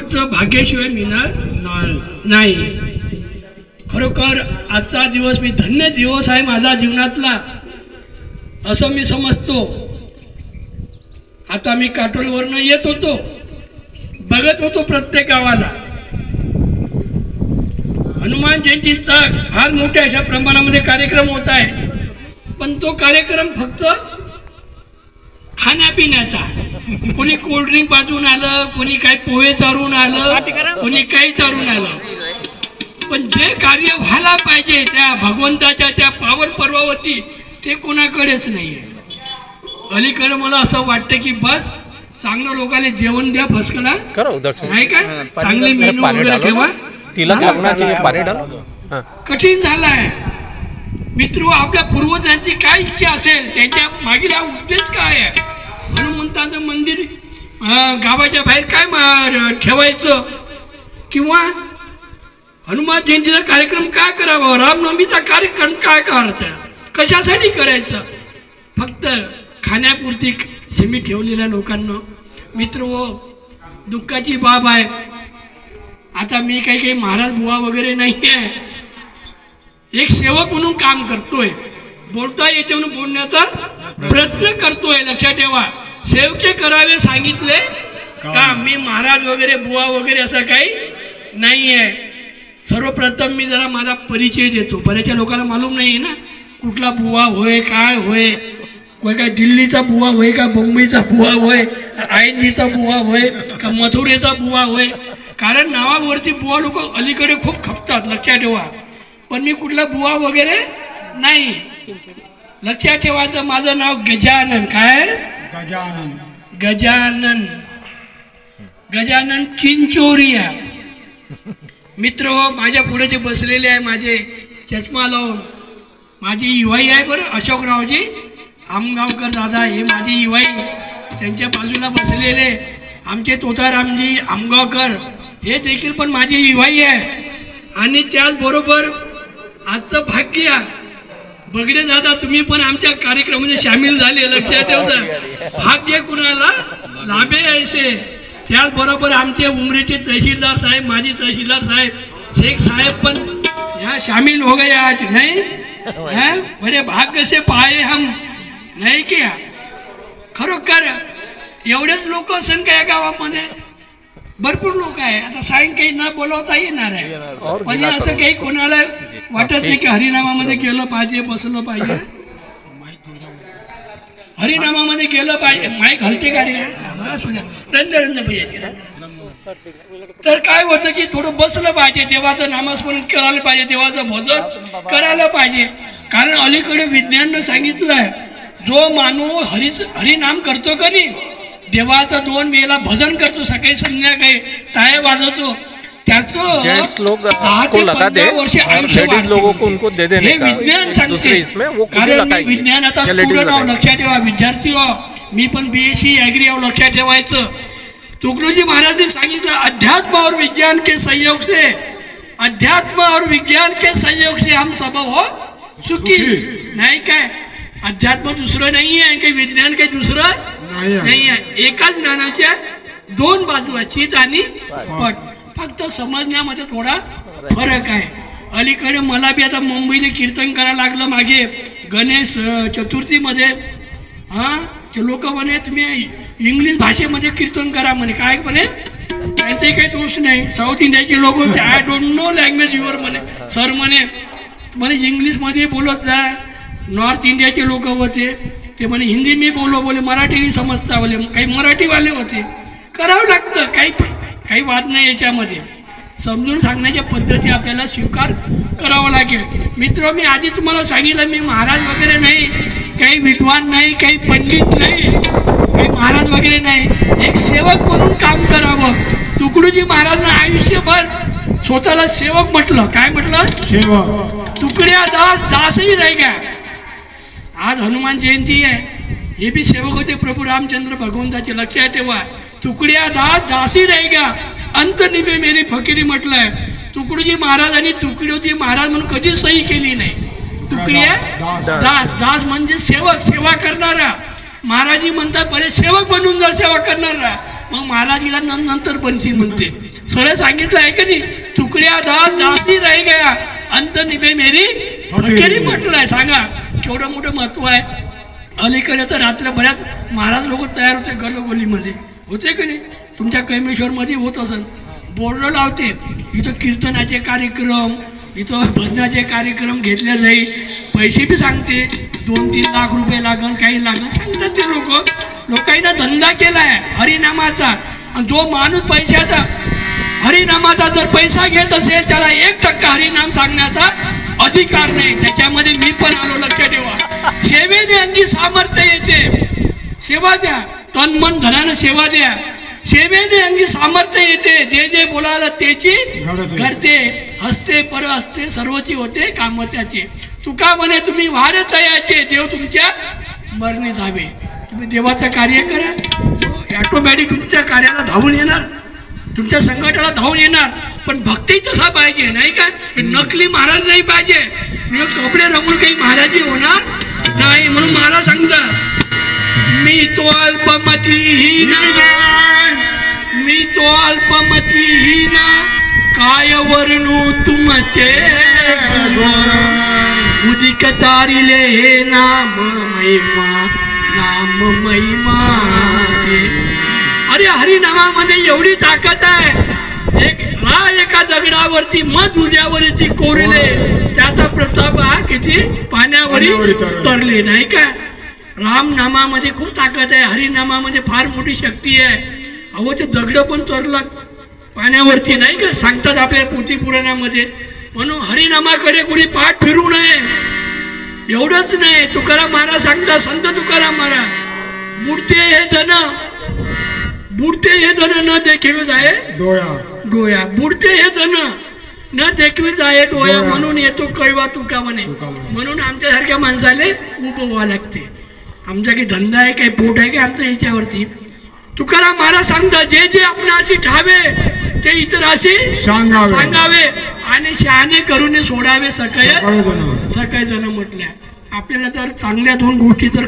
फक्त भाग्याशिवाय मिळणार नाही. खरोखर आजचा दिवस मी धन्य दिवस आहे माझा जीवनातला असं मी समजतो. आता मी काटोलवरनं येत होतो, बघत होतो प्रत्येक गावाला हनुमान जयंतीचा फार मोठ्या अशा प्रमाणामध्ये कार्यक्रम होत आहे. पण तो कार्यक्रम फक्त खाण्यापिण्याचा, कोणी कोल्ड्रिंक पाजून आलं, कोणी काही पोहे चारून आलं, कोणी काही चारून आलं. पण जे कार्य व्हायला पाहिजे त्या भगवंताच्या त्या पावन पर्वावरती ते कोणाकडेच नाही आहे. अलीकडे मला असं वाटतं की बस चांगलं लोकांना जेवण द्या, फसकला नाही काय, चांगले मेनू वगैरे ठेवा. कठीण झालं आहे मित्र. आपल्या पूर्वजांची काय इच्छा असेल, त्यांच्या मागील हा उद्देश काय आहे, हनुमंताचं मंदिर गावाच्या बाहेर काय ठेवायचं, किंवा हनुमान जयंतीचा कार्यक्रम काय करावा, रामनवमीचा कार्यक्रम काय करायचा, कशासाठी करायचं. फक्त खाण्यापुरती सीमित ठेवलेल्या लोकांना मित्र दुःखाची बाब आहे. आता मी काही महाराज बुवा वगैरे नाही आहे, एक सेवक म्हणून काम करतोय, बोलता येते म्हणून बोलण्याचा प्रयत्न करतोय. लक्षात ठेवा, सेवके करावे सांगितले का, मी महाराज वगैरे बुवा वगैरे असं काही नाही आहे. सर्वप्रथम मी जरा माझा परिचय देतो. बऱ्याचशा लोकांना मालूम नाही ना कुठला बुवा होय, काय होय, कोण काय दिल्लीचा बुवा होय का, मुंबईचा बुवा होय, आयंदीचा बुवा होय का, मथुरेचा बुवा होय. कारण नावावरती बुवा लोक अलीकडे खूप खपतात, लक्षात ठेवा. पण मी कुठला बुवा वगैरे नाही. लक्षात ठेवायचं, माझं नाव गजानन. काय गजानन? गजानन गजानन चिंचोरिया. मित्र माझ्या पुढे जे बसलेले आहे, माझे चष्मा लावून, माझी युवाई आहे बरं, अशोकरावजी आमगावकर दादा, हे माझी युवाई. त्यांच्या बाजूला बसलेले आमचे तोतारामजी आमगावकर, हे देखील पण माझी युवाई आहे. आणि त्याचबरोबर आजचं भाग्य बगडे दादा, तुम्ही पण आमच्या कार्यक्रमामध्ये सामील झाले. लक्षात ठेवता, भाग्य कुणाला लाभे ऐसे. त्याचबरोबर आमचे उमरेचे तहसीलदार साहेब, माजी तहसीलदार साहेब, शेख साहेब पण यहाँ शामिल हो गए आज. नहीं है बड़े भाग्य से पाए हम, नाही की. खरोखर एवढेच लोक असेल का या गावामध्ये, भरपूर लोक आहे. आता सायंकाळी न बोलवता येणार आहे, पण असं काही कोणाला वाटत नाही की हरिनामामध्ये गेलं पाहिजे, बसलं पाहिजे, हरिनामामध्ये गेलं पाहिजे. माईक हलते का रे, रंज पाहिजे. तर काय होतं की थोडं बसलं पाहिजे, देवाचं नामस्मरण करायला पाहिजे, देवाचं भजन करायला पाहिजे. कारण अलीकडे विज्ञाननं सांगितलं आहे, जो माणूस हरिनाम करतो का नाही, देवाचं 2 वेळेला भजन करतो, सकाळी संध्याकाळी टाळ्या वाजवतो, त्याचं 10 ते 15 वर्ष आयुष्य वाढते. हे विज्ञान सांगते. कारण मी विज्ञानाचा स्टुडंट आहो, लक्षात ठेवा. विद्यार्थी आहो मी, पण BSc ॲग्री आहो, लक्षात ठेवायचं. तुकडोजी महाराज ने सांगितलं, अध्यात्म और विज्ञान के सहयोग से, अध्यात्म और विज्ञान के सहयोग से हम सब हो सुखी. नाही काय, अध्यात्म दुसरं नाही आहे, काही विज्ञान काही दुसरं नाही आहे. एकाच ज्ञानाच्या 2 बाजू आहेत, चित आणि पट. फक्त समजण्यामध्ये थोडा फरक आहे. अलीकडे मला बी आता मुंबईला कीर्तन करायला लागलं मागे गणेश चतुर्थीमध्ये. हां, ते लोक म्हणे तुम्ही इंग्लिश भाषेमध्ये कीर्तन करा म्हणे. काय म्हणे, त्यांचाही काही दोष नाही. साऊथ इंडियाचे लोक होते, I don't know language your म्हणे. सर म्हणे इंग्लिशमध्ये बोलत जा. नॉर्थ इंडियाचे लोक होते, ते म्हणे हिंदी मी बोले, मराठी नाही समजता बोले. काही मराठीवाले होते. करावं लागतं, काही वाद नाही याच्यामध्ये. समजून सांगण्याच्या पद्धती आपल्याला स्वीकार करावा लागेल. मित्र, मी आधी तुम्हाला सांगितलं, मी महाराज वगैरे नाही, काही विद्वान नाही, काही पंडित नाही, काही महाराज वगैरे नाही. एक सेवक म्हणून काम करावं. तुकडोजी महाराजांना आयुष्यभर स्वतःला सेवक म्हटलं. काय म्हटलं? सेवक. तुकड्या दास, दासही राही गया. आज हनुमान जयंती आहे, हे भी सेवक होते प्रभू रामचंद्र भगवंताचे. लक्षात ठेवा, तुकड्या दास, दासी राही गया, अंत निभे मेरी फकीरी म्हटलंय. तुकडोजी महाराजांनी तुकडोजी महाराज म्हणून कधी सही केली नाही. तुकड्या दास, दास म्हणजे सेवक, सेवा करणारा. महाराजी म्हणतात पहिले सेवक बनून जा, सेवा करणारा, मग महाराजीला नंतर बनशील म्हणते. सरळ सांगितलं आहे का नाही, तुकड्या दासी रह गया अंत निभे मेरी फकेरी म्हटलंय. सांगा केवढं मोठं महत्व आहे. अलीकडे तर रात्रभरात महाराज लोक तयार होते गल्लोगल्लीमध्ये, होते की नाही? तुमच्या कैमेश्वरमध्ये होत असेल, बोर्ड लावते इथं कीर्तनाचे कार्यक्रम, इथं भजनाचे कार्यक्रम घेतले जाईल, पैसे बी सांगते 2-3 लाख रुपये लागन, काही लागन सांगतात ते लोकांना धंदा केला आहे हरिनामाचा. आणि जो माणूस पैशाचा हरिनामाचा जर पैसा घेत असेल त्याला 1% हरिनाम सांगण्याचा अधिकार नाही. त्याच्यामध्ये मी पण आलो, लक्ष ठेवा. सेवेने अंगी सामर्थ्य येते. सेवा द्या, तन मन धनानं सेवा द्या. सेवेने अंगी सामर्थ्य येते. जे जे बोलायला त्याची घडते. हसते पर हसते सर्वची होते काम त्याचे. तुका म्हणे तुम्ही वारे तयाचे, देव तुमच्या मरणी धावे. तुम्ही देवाचं कार्य करा, ऑटोमॅटिक तुमच्या कार्याला धावून येणार, तुमच्या संकटाला धावून येणार. पण भक्ती तसा पाहिजे, नाही का? नकली महाराज नाही पाहिजे. कपडे रंगून काही महाराजी होणार नाही. म्हणून महाराज सांगतात, मी तो अल्पमतीहीन, मी तो अल्पमतीहीन, काय वर्णू तुमचे उदिक तारिले हे नाम महिमा, नाम महिमा. अरे हरिनामामध्ये एवढी ताकद आहे. एका दगडावरती मध उद्यावरती कोरले, त्याचा प्रताप हा किती पाण्यावरी तरले, नाही का? रामनामामध्ये खूप ताकद आहे, हरिनामामध्ये फार मोठी शक्ती आहे. अहो ते दगड पण तरला पाण्यावरती, नाही का? सांगतात आपल्या पोथी पुराणामध्ये. म्हणून हरिनामाकडे कोणी पाठ फिरू नये. एवढंच नाही, तुकाराम महाराज सांगतात, संत तुकाराम महाराज, बुडते हे जन न देखिवे जाये डोया. बुडते हे जन न देखिवे जाये डोया, म्हणून येतो कळवा तुका म्हणे. म्हणून आमच्यासारख्या माणसाले उभं व्हावं लागते. आमचा काही धंदा आहे, काही पोट आहे, की आमचं याच्यावरती. तुकाराम महाराज सांगतात, जे जे आपणाशी ठावे ते इतराशी सांगावे, आणि शहाणे करून सोडावे सकय जण म्हटल्या. आपल्याला तर चांगल्या 2 गोष्टी तर